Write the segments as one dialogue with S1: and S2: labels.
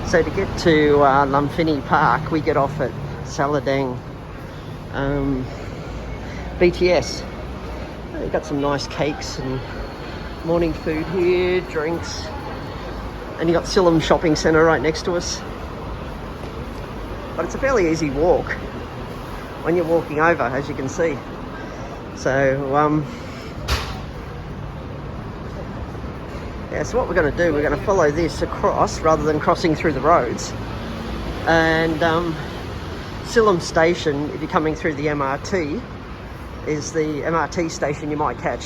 S1: So to get to Lumphini Park, we get off at Saladang BTS. They've got some nice cakes and morning food here, drinks, and you got Siloam Shopping Centre right next to us. But it's a fairly easy walk when you're walking over, as you can see. So yeah, so what we're going to do, we're going to follow this across rather than crossing through the roads. And Siloam Station, if you're coming through the MRT, is the MRT station you might catch.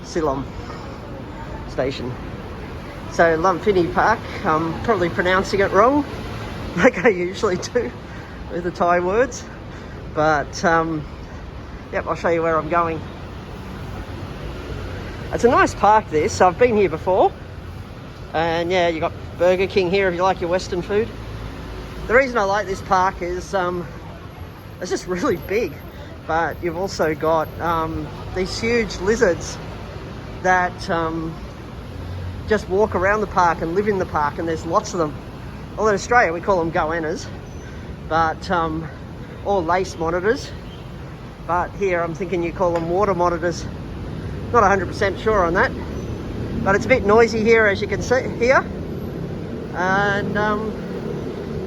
S1: Siloam Station. So Lumphini Park, I'm probably pronouncing it wrong, like I usually do with the Thai words. But yep, I'll show you where I'm going. It's a nice park, this. I've been here before. And yeah, you got Burger King here if you like your Western food. The reason I like this park is it's just really big. But you've also got these huge lizards that just walk around the park and live in the park, and there's lots of them. Well, in Australia we call them goannas, but or lace monitors. But here I'm thinking you call them water monitors. Not 100% sure on that, but it's a bit noisy here, as you can see here. And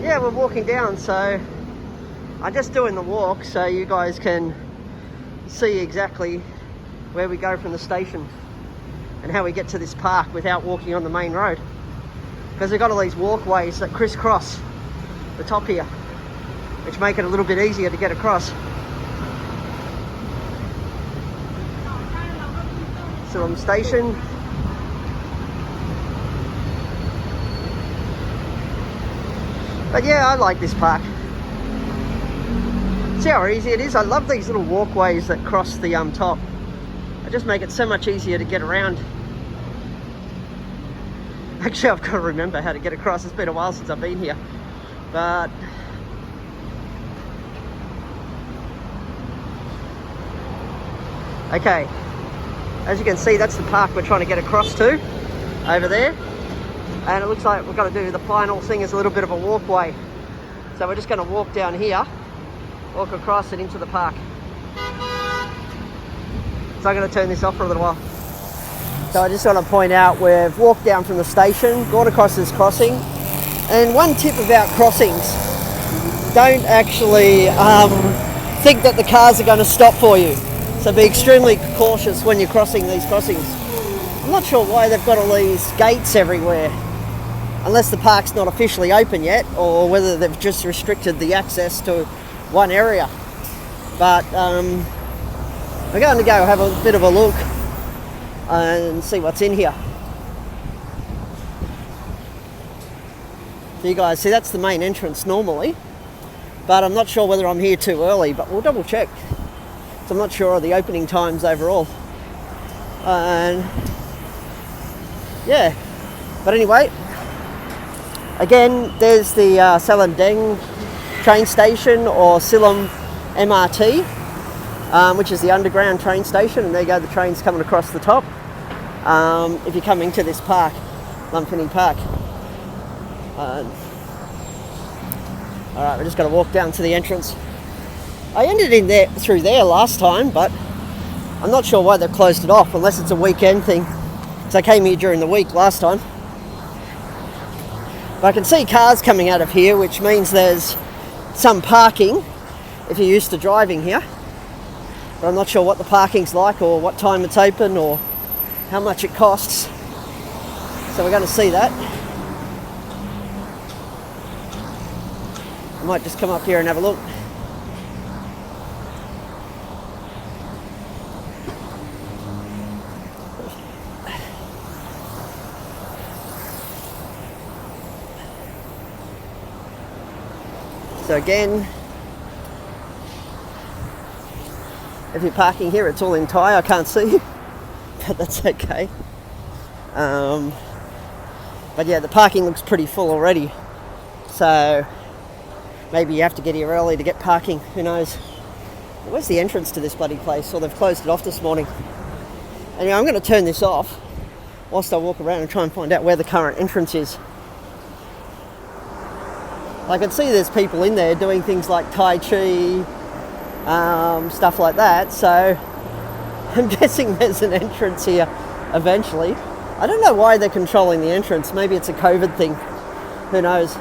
S1: yeah, we're walking down, so I'm just doing the walk so you guys can see exactly where we go from the station and how we get to this park without walking on the main road, because they've got all these walkways that crisscross the top here, which make it a little bit easier to get across. Siloam Station. But yeah, I like this park. See how easy it is? I love these little walkways that cross the top. They just make it so much easier to get around. Actually, I've got to remember how to get across. It's been a while since I've been here. But okay. As you can see, that's the park we're trying to get across to, over there. And it looks like we've got to do the final thing is a little bit of a walkway. So we're just going to walk down here, walk across and into the park. So I'm going to turn this off for a little while. So I just want to point out, we've walked down from the station, gone across this crossing. And one tip about crossings, don't actually think that the cars are going to stop for you. So be extremely cautious when you're crossing these crossings. I'm not sure why they've got all these gates everywhere, unless the park's not officially open yet, or whether they've just restricted the access to one area. But we're going to go have a bit of a look and see what's in here. So you guys see, that's the main entrance normally, but I'm not sure whether I'm here too early, but we'll double check. So I'm not sure of the opening times overall. And yeah, but anyway, again, there's the Saladang train station, or Siloam MRT, which is the underground train station, and there you go, the train's coming across the top. If you're coming to this park, Lumphini Park. Alright, we're just going to walk down to the entrance. I ended in there through there last time, but I'm not sure why they've closed it off, unless it's a weekend thing. So I came here during the week last time. But I can see cars coming out of here, which means there's some parking if you're used to driving here. But I'm not sure what the parking's like, or what time it's open, or how much it costs. So we're going to see that. I might just come up here and have a look. So again, if you're parking here, it's all in Thai, I can't see, but that's okay. But yeah, the parking looks pretty full already, so maybe you have to get here early to get parking, who knows. Where's the entrance to this bloody place? Well, they've closed it off this morning. Anyway, I'm going to turn this off whilst I walk around and try and find out where the current entrance is. I can see there's people in there doing things like Tai Chi, stuff like that, so I'm guessing there's an entrance here eventually. I don't know why they're controlling the entrance. Maybe it's a COVID thing. Who knows?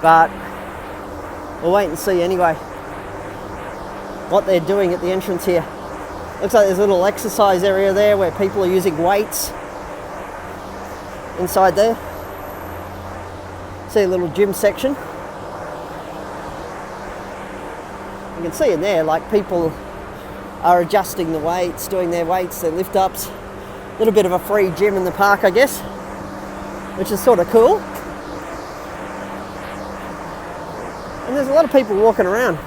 S1: But we'll wait and see anyway what they're doing at the entrance here. Looks like there's a little exercise area there where people are using weights inside there. See a little gym section. You can see in there, like, people are adjusting the weights, doing their weights, their lift ups. A little bit of a free gym in the park, I guess, which is sort of cool. And there's a lot of people walking around.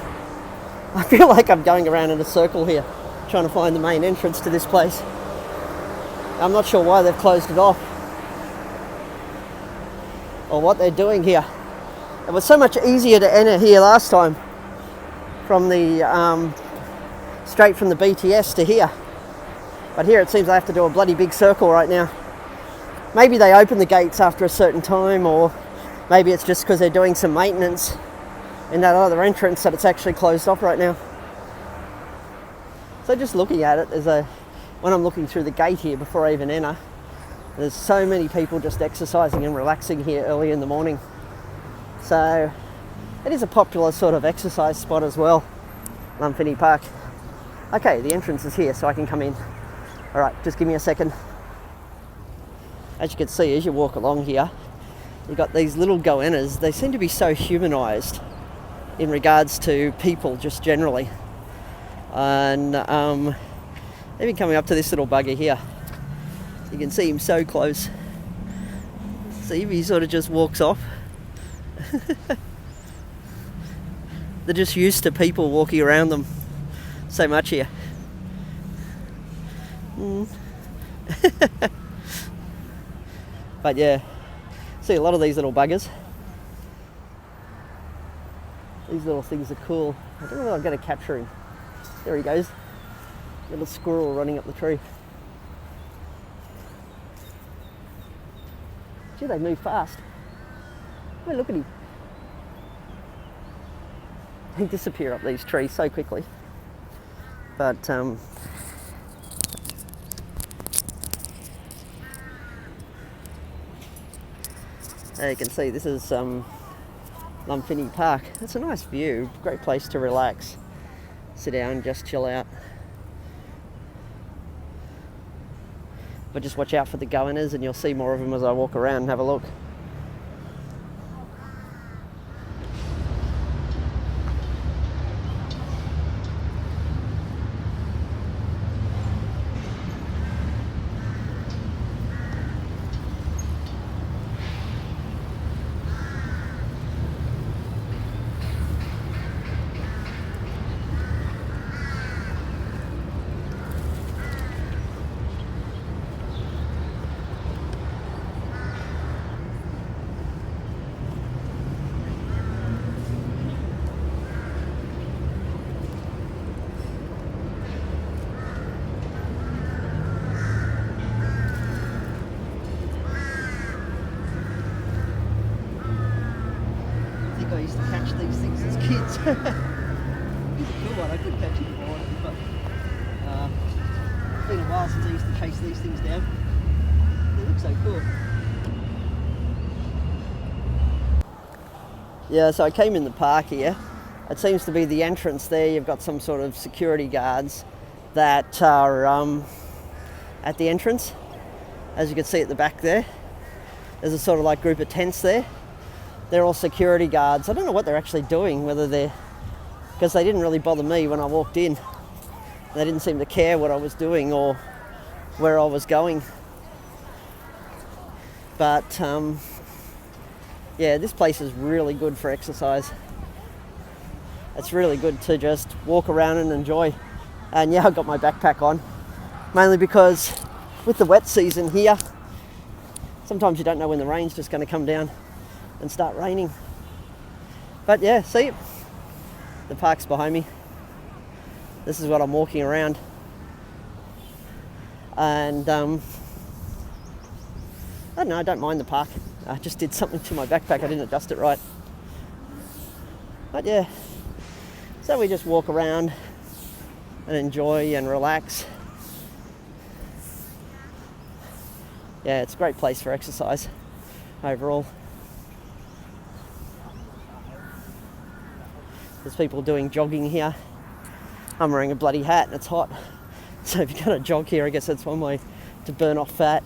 S1: I feel like I'm going around in a circle here, trying to find the main entrance to this place. I'm not sure why they've closed it off, or what they're doing here. It was so much easier to enter here last time from the straight from the BTS to here, but here it seems I have to do a bloody big circle right now. Maybe they open the gates after a certain time, or maybe it's just because they're doing some maintenance in that other entrance that it's actually closed off right now. So just looking at it, when I'm looking through the gate here before I even enter, there's so many people just exercising and relaxing here early in the morning. So it is a popular sort of exercise spot as well, Lumphini Park. Okay, the entrance is here, so I can come in. All right, just give me a second. As you can see, as you walk along here, you've got these little goannas. They seem to be so humanised in regards to people just generally. And even coming up to this little bugger here, you can see him so close. See, he sort of just walks off. They're just used to people walking around them so much here. But yeah, see a lot of these little buggers. These little things are cool. I don't know if I'm going to capture him. There he goes. Little squirrel running up the tree. Gee, they move fast. Oh, look at him. They disappear up these trees so quickly. But there you can see, this is Lumphini Park. It's a nice view, great place to relax, sit down, just chill out. But just watch out for the goannas, and you'll see more of them as I walk around and have a look. I used to catch these things as kids. He's a cool one. I couldn't catch him before, but it's been a while since I used to chase these things down. They look so cool. Yeah, so I came in the park here. It seems to be the entrance there. You've got some sort of security guards that are at the entrance. As you can see at the back there, there's a sort of like group of tents there. They're all security guards. I don't know what they're actually doing, whether they're, because they didn't really bother me when I walked in. They didn't seem to care what I was doing or where I was going. But yeah, this place is really good for exercise. It's really good to just walk around and enjoy. And yeah, I've got my backpack on, mainly because with the wet season here, sometimes you don't know when the rain's just going to come down and start raining. But yeah, see, the park's behind me. This is what I'm walking around. And I don't know, I don't mind the park. I just did something to my backpack, I didn't adjust it right. But yeah, so we just walk around and enjoy and relax. Yeah, it's a great place for exercise overall. There's people doing jogging here. I'm wearing a bloody hat and it's hot. So if you're going to jog here, I guess that's one way to burn off fat.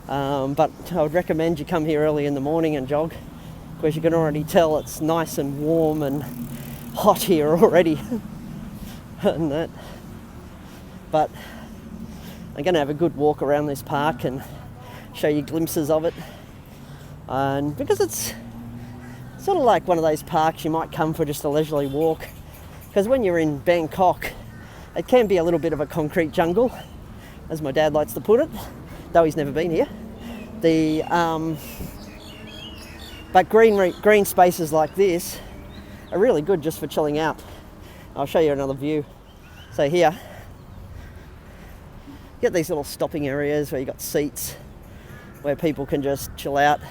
S1: But I would recommend you come here early in the morning and jog, because you can already tell it's nice and warm and hot here already. And that. But I'm going to have a good walk around this park and show you glimpses of it. And because it's sort of like one of those parks you might come for just a leisurely walk, because when you're in Bangkok, it can be a little bit of a concrete jungle, as my dad likes to put it, though he's never been here. But green spaces like this are really good just for chilling out. I'll show you another view. So here, you get these little stopping areas where you got seats where people can just chill out,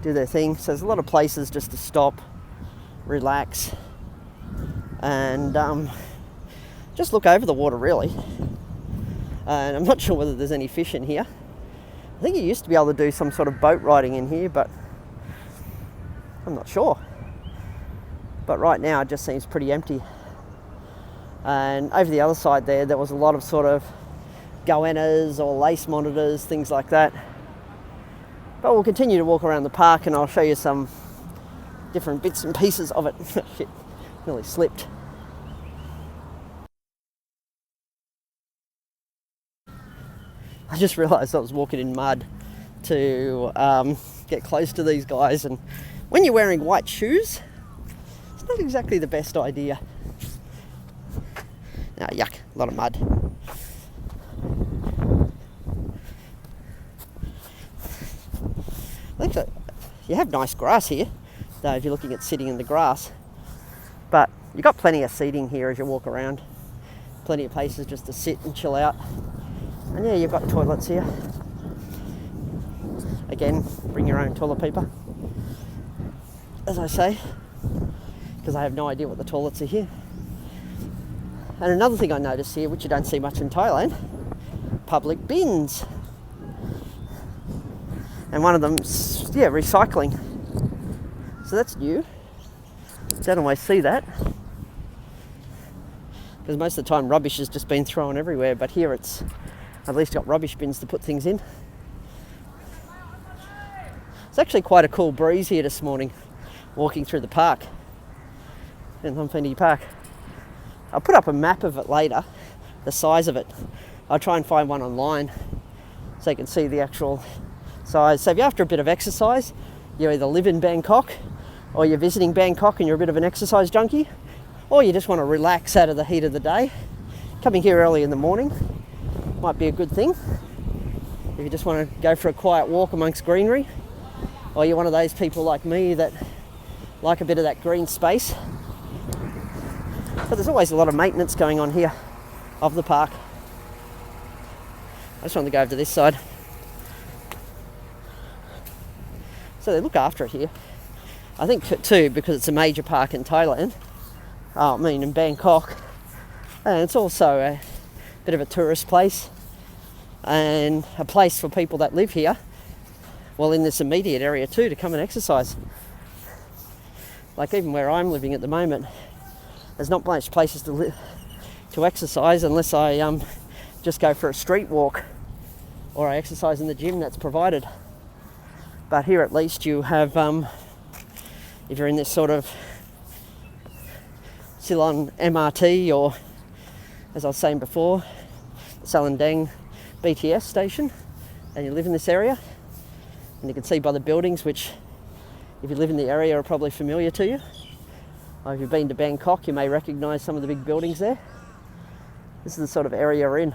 S1: do their thing. So there's a lot of places just to stop, relax, and just look over the water really. And I'm not sure whether there's any fish in here. I think you used to be able to do some sort of boat riding in here, but I'm not sure. But right now it just seems pretty empty. And over the other side there was a lot of sort of goannas or lace monitors, things like that. But we'll continue to walk around the park and I'll show you some different bits and pieces of it. Shit, nearly slipped. I just realised I was walking in mud to get close to these guys, and when you're wearing white shoes, it's not exactly the best idea. Ah, yuck, a lot of mud. I think that you have nice grass here, though, if you're looking at sitting in the grass. But you've got plenty of seating here as you walk around. Plenty of places just to sit and chill out. And yeah, you've got toilets here. Again, bring your own toilet paper, as I say, because I have no idea what the toilets are here. And another thing I noticed here, which you don't see much in Thailand, public bins. And one of them's, yeah, recycling. So that's new. Don't always see that, because most of the time rubbish has just been thrown everywhere, but here it's at least got rubbish bins to put things in. It's actually quite a cool breeze here this morning, walking through the park, in Lumphini Park. I'll put up a map of it later, the size of it. I'll try and find one online so you can see the actual size. So if you're after a bit of exercise, you either live in Bangkok, or you're visiting Bangkok and you're a bit of an exercise junkie, or you just want to relax out of the heat of the day, coming here early in the morning might be a good thing. If you just want to go for a quiet walk amongst greenery, or you're one of those people like me that like a bit of that green space. But there's always a lot of maintenance going on here of the park. I just wanted to go over to this side. So they look after it here. I think too, because it's a major park in Thailand, in Bangkok, and it's also a bit of a tourist place and a place for people that live here, well, in this immediate area too, to come and exercise. Like even where I'm living at the moment, there's not much places to exercise unless I just go for a street walk, or I exercise in the gym that's provided. But here at least you have, if you're in this sort of Ceylon MRT, or as I was saying before, Salandang BTS station, and you live in this area, and you can see by the buildings, which if you live in the area are probably familiar to you, or if you've been to Bangkok you may recognise some of the big buildings there. This is the sort of area we're in.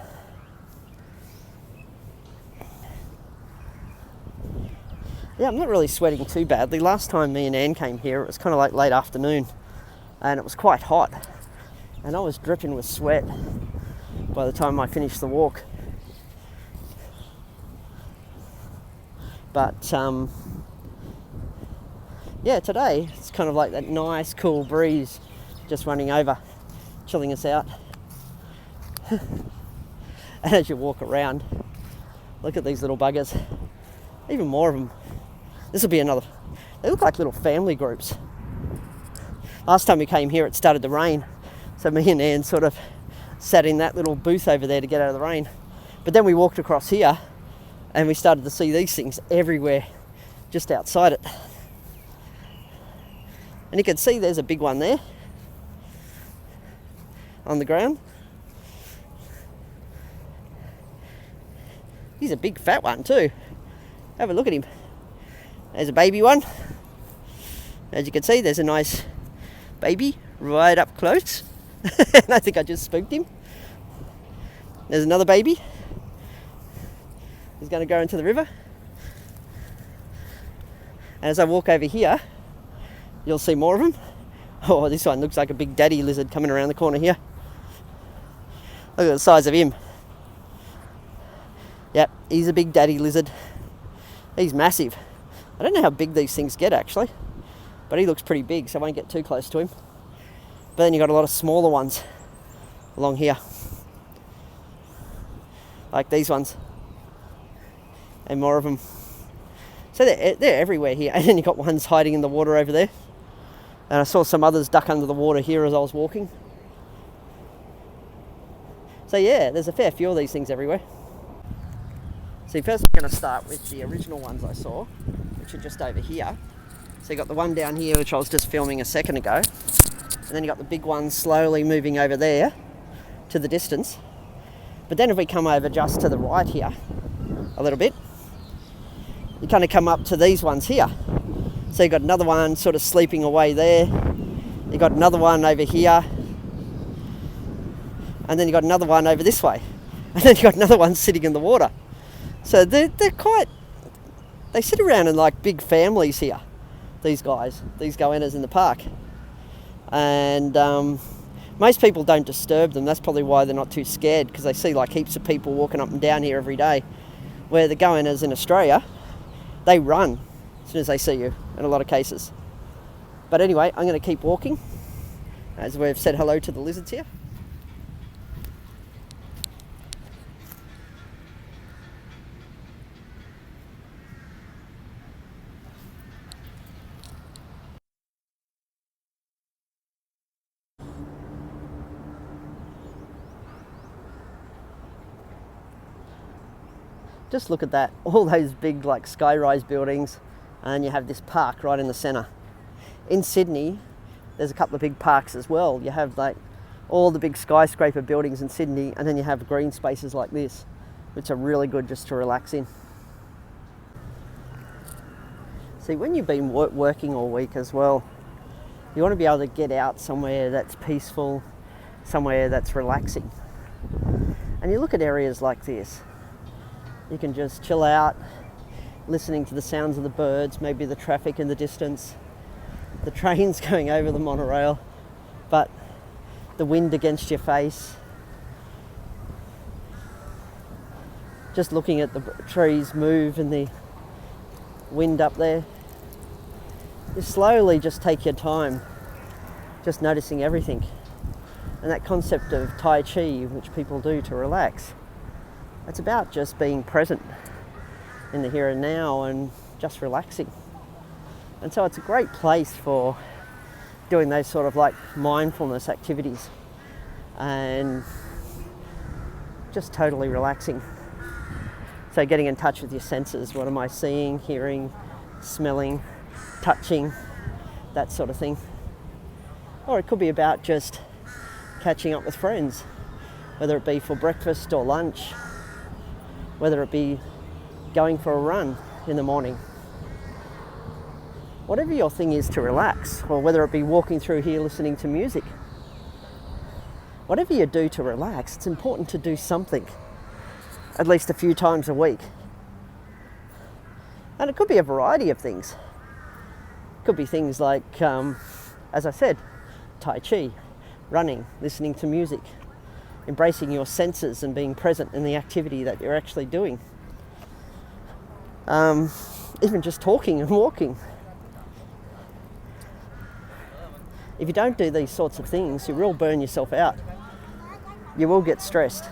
S1: Yeah, I'm not really sweating too badly. Last time me and Anne came here, it was kind of like late afternoon, and it was quite hot, and I was dripping with sweat by the time I finished the walk. But yeah, today it's kind of like that nice cool breeze just running over, chilling us out. And as you walk around, look at these little buggers, even more of them. This will be another, they look like little family groups. Last time we came here it started to rain, so me and Anne sort of sat in that little booth over there to get out of the rain. But then we walked across here and we started to see these things everywhere just outside it. And you can see there's a big one there on the ground. He's a big fat one too. Have a look at him. There's a baby one. As you can see, there's a nice baby right up close. And I think I just spooked him. There's another baby. He's going to go into the river. And as I walk over here, you'll see more of them. Oh, this one looks like a big daddy lizard coming around the corner here. Look at the size of him. Yep, he's a big daddy lizard. He's massive. I don't know how big these things get actually, but he looks pretty big, so I won't get too close to him. But then you've got a lot of smaller ones along here, like these ones, and more of them. So they're everywhere here. And then you've got ones hiding in the water over there. And I saw some others duck under the water here as I was walking. So yeah, there's a fair few of these things everywhere. So first we're going to start with the original ones I saw, which are just over here. So you got the one down here, which I was just filming a second ago. And then you got the big ones slowly moving over there to the distance. But then if we come over just to the right here a little bit, you kind of come up to these ones here. So you got another one sort of sleeping away there. You got another one over here. And then you got another one over this way. And then you got another one sitting in the water. So they're quite, they sit around in like big families here, these guys, these goannas in the park. And most people don't disturb them. That's probably why they're not too scared, because they see like heaps of people walking up and down here every day. Where the goannas in Australia, they run as soon as they see you in a lot of cases. But anyway, I'm going to keep walking as we've said hello to the lizards here. Just look at that, all those big like sky-rise buildings, and you have this park right in the centre. In Sydney, there's a couple of big parks as well. You have like all the big skyscraper buildings in Sydney, and then you have green spaces like this, which are really good just to relax in. See, when you've been working all week as well, you want to be able to get out somewhere that's peaceful, somewhere that's relaxing. And you look at areas like this, you can just chill out, listening to the sounds of the birds, maybe the traffic in the distance, the trains going over the monorail, but the wind against your face. Just looking at the trees move and the wind up there. You slowly just take your time, just noticing everything. And that concept of Tai Chi, which people do to relax, it's about just being present in the here and now and just relaxing. And so it's a great place for doing those sort of like mindfulness activities and just totally relaxing. So getting in touch with your senses. What am I seeing, hearing, smelling, touching, that sort of thing. Or it could be about just catching up with friends, whether it be for breakfast or lunch, whether it be going for a run in the morning. Whatever your thing is to relax, or whether it be walking through here listening to music. Whatever you do to relax, it's important to do something at least a few times a week. And it could be a variety of things. It could be things like, as I said, Tai Chi, running, listening to music, embracing your senses and being present in the activity that you're actually doing. Even just talking and walking. if you don't do these sorts of things, you will burn yourself out. You will get stressed.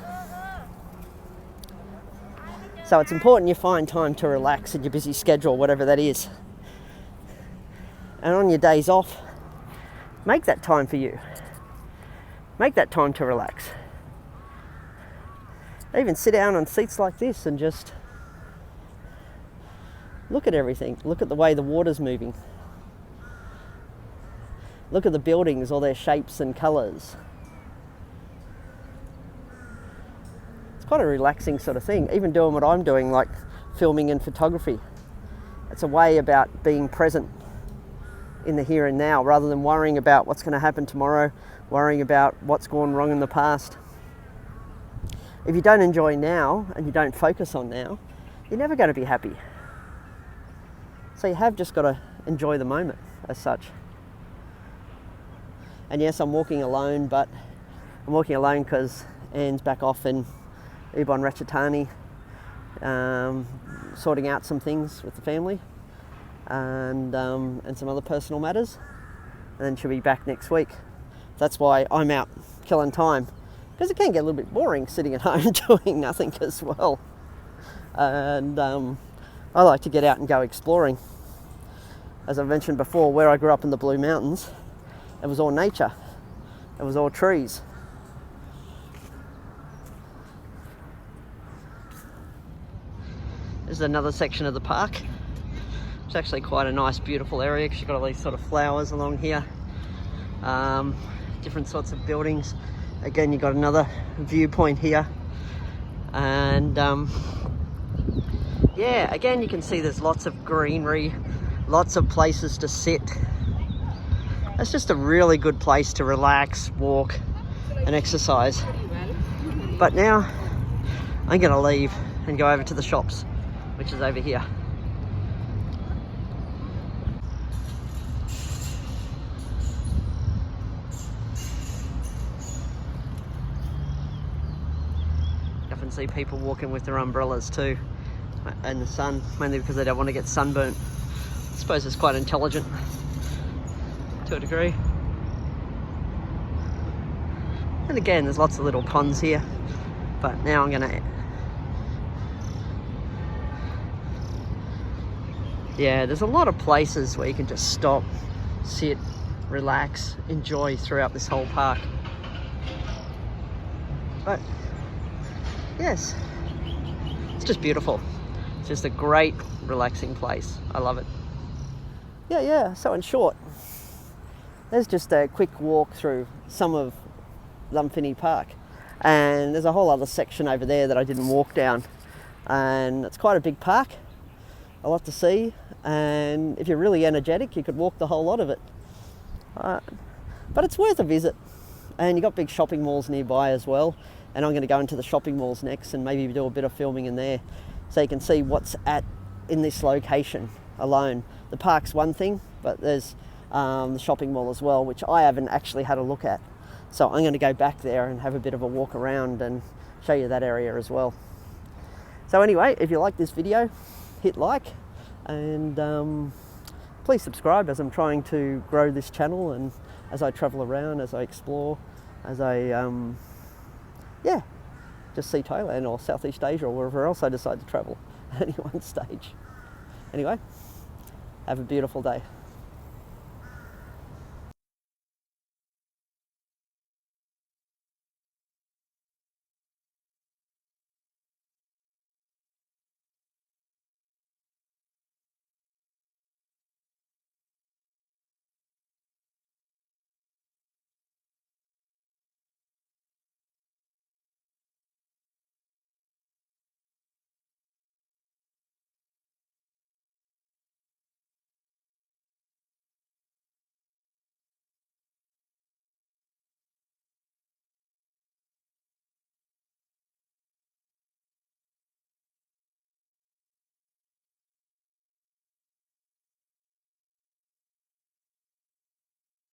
S1: So it's important you find time to relax in your busy schedule, whatever that is. And on your days off, make that time for you. Make that time to relax. Even sit down on seats like this and just look at everything. Look at the way the water's moving. Look at the buildings, all their shapes and colours. It's quite a relaxing sort of thing. Even doing what I'm doing, like filming and photography. It's a way about being present in the here and now, rather than worrying about what's going to happen tomorrow, worrying about what's gone wrong in the past. If you don't enjoy now and you don't focus on now, you're never going to be happy. So you have just got to enjoy the moment as such. And yes, I'm walking alone, but I'm walking alone because Anne's back off in Ubon Ratchathani, sorting out some things with the family and some other personal matters. And then she'll be back next week. That's why I'm out killing time, because it can get a little bit boring sitting at home doing nothing as well. And I like to get out and go exploring. As I mentioned before, where I grew up in the Blue Mountains, it was all nature. It was all trees. This is another section of the park. It's actually quite a nice, beautiful area because you've got all these sort of flowers along here. Different sorts of buildings. Again, you've got another viewpoint here. And yeah, again, you can see there's lots of greenery, lots of places to sit. It's just a really good place to relax, walk and exercise. But now I'm going to leave and go over to the shops, which is over here. You often see people walking with their umbrellas too in the sun, mainly because they don't want to get sunburnt. I suppose it's quite intelligent to a degree. And again, there's lots of little ponds here, but now I'm gonna, yeah, there's a lot of places where you can just stop, sit, relax, enjoy throughout this whole park. But yes, it's just beautiful. It's just a great relaxing place. I love it. Yeah, so in short, there's just a quick walk through some of Lumphini Park, and there's a whole other section over there that I didn't walk down, and it's quite a big park, a lot to see, and if you're really energetic you could walk the whole lot of it, but it's worth a visit. And you've got big shopping malls nearby as well, and I'm going to go into the shopping malls next and maybe do a bit of filming in there so you can see what's in this location alone. The park's one thing, but there's the shopping mall as well, which I haven't actually had a look at. So I'm going to go back there and have a bit of a walk around and show you that area as well. So anyway, if you like this video, hit like, and please subscribe, as I'm trying to grow this channel, and as I travel around, as I explore, as I just see Thailand or Southeast Asia or wherever else I decide to travel at any one stage. Anyway, have a beautiful day.